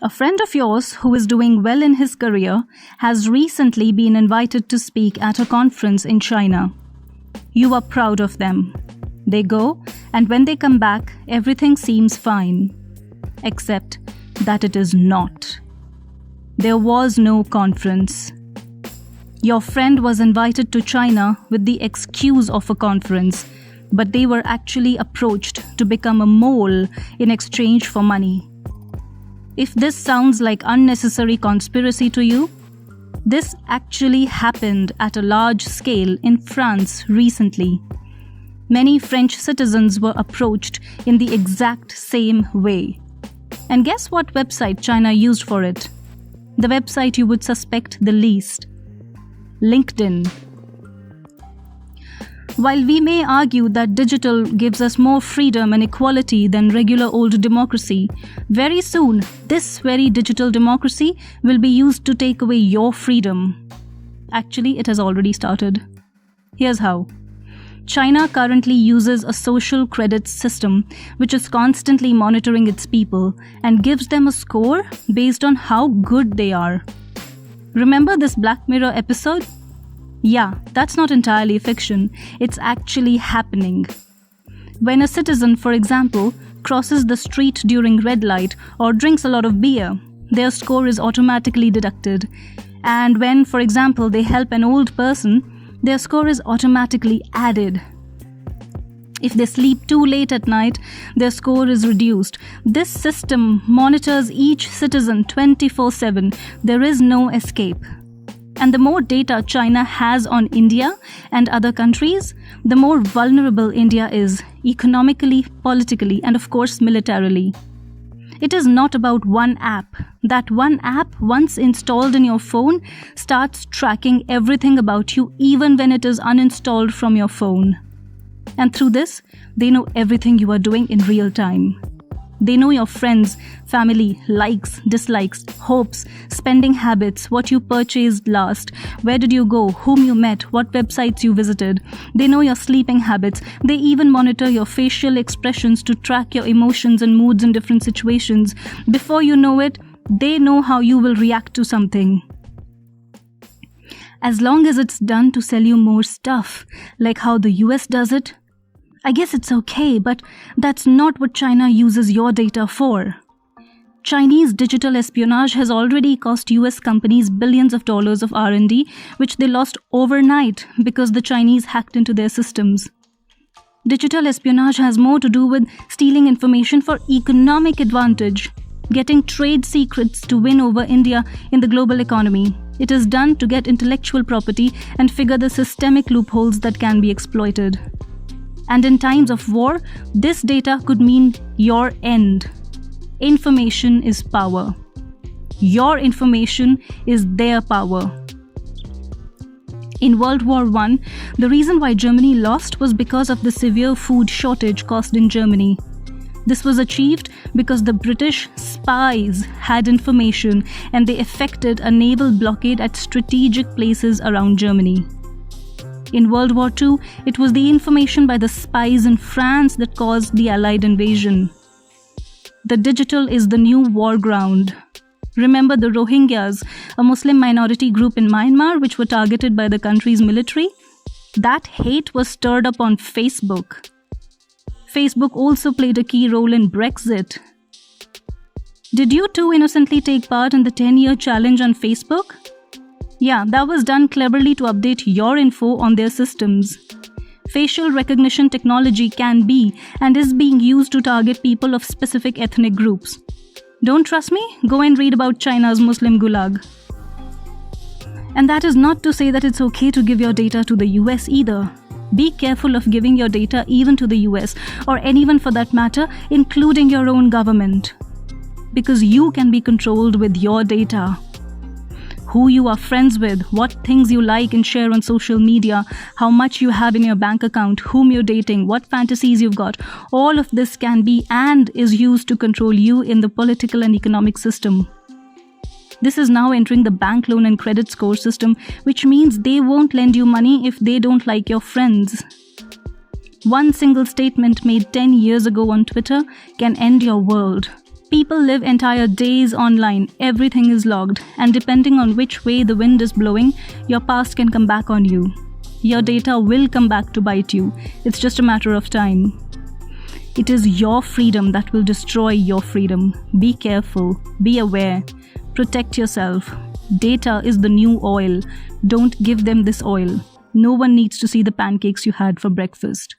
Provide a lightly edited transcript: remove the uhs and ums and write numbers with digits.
A friend of yours who is doing well in his career has recently been invited to speak at a conference in China. You are proud of them. They go, and when they come back, everything seems fine. Except that it is not. There was no conference. Your friend was invited to China with the excuse of a conference, but they were actually approached to become a mole in exchange for money. If this sounds like unnecessary conspiracy to you, this actually happened at a large scale in France recently. Many French citizens were approached in the exact same way. And guess what website China used for it? The website you would suspect the least. LinkedIn. While we may argue that digital gives us more freedom and equality than regular old democracy, very soon this very digital democracy will be used to take away your freedom. Actually, it has already started. Here's how. China currently uses a social credit system which is constantly monitoring its people and gives them a score based on how good they are. Remember this Black Mirror episode? Yeah, that's not entirely fiction. It's actually happening. When a citizen, for example, crosses the street during red light or drinks a lot of beer, their score is automatically deducted. And when, for example, they help an old person, their score is automatically added. If they sleep too late at night, their score is reduced. This system monitors each citizen 24/7. There is no escape. And the more data China has on India and other countries, the more vulnerable India is economically, politically, and of course militarily. It is not about one app. That one app, once installed in your phone, starts tracking everything about you even when it is uninstalled from your phone. And through this, they know everything you are doing in real time. They know your friends, family, likes, dislikes, hopes, spending habits, what you purchased last, where did you go, whom you met, what websites you visited. They know your sleeping habits. They even monitor your facial expressions to track your emotions and moods in different situations. Before you know it, they know how you will react to something. As long as it's done to sell you more stuff, like how the US does it, I guess it's okay, but that's not what China uses your data for. Chinese digital espionage has already cost US companies billions of dollars of R&D, which they lost overnight because the Chinese hacked into their systems. Digital espionage has more to do with stealing information for economic advantage, getting trade secrets to win over India in the global economy. It is done to get intellectual property and figure the systemic loopholes that can be exploited. And in times of war, this data could mean your end. Information is power. Your information is their power. In World War I, the reason why Germany lost was because of the severe food shortage caused in Germany. This was achieved because the British spies had information and they effected a naval blockade at strategic places around Germany. In World War II, it was the information by the spies in France that caused the Allied invasion. The digital is the new war ground. Remember the Rohingyas, a Muslim minority group in Myanmar which were targeted by the country's military? That hate was stirred up on Facebook. Facebook also played a key role in Brexit. Did you too innocently take part in the 10-year challenge on Facebook? Yeah, that was done cleverly to update your info on their systems. Facial recognition technology can be and is being used to target people of specific ethnic groups. Don't trust me? Go and read about China's Muslim Gulag. And that is not to say that it's okay to give your data to the US either. Be careful of giving your data even to the US, or anyone for that matter, including your own government. Because you can be controlled with your data. Who you are friends with, what things you like and share on social media, how much you have in your bank account, whom you're dating, what fantasies you've got, all of this can be and is used to control you in the political and economic system. This is now entering the bank loan and credit score system, which means they won't lend you money if they don't like your friends. One single statement made 10 years ago on Twitter can end your world. People live entire days online, everything is logged, and depending on which way the wind is blowing, your past can come back on you. Your data will come back to bite you. It's just a matter of time. It is your freedom that will destroy your freedom. Be careful, be aware, protect yourself. Data is the new oil. Don't give them this oil. No one needs to see the pancakes you had for breakfast.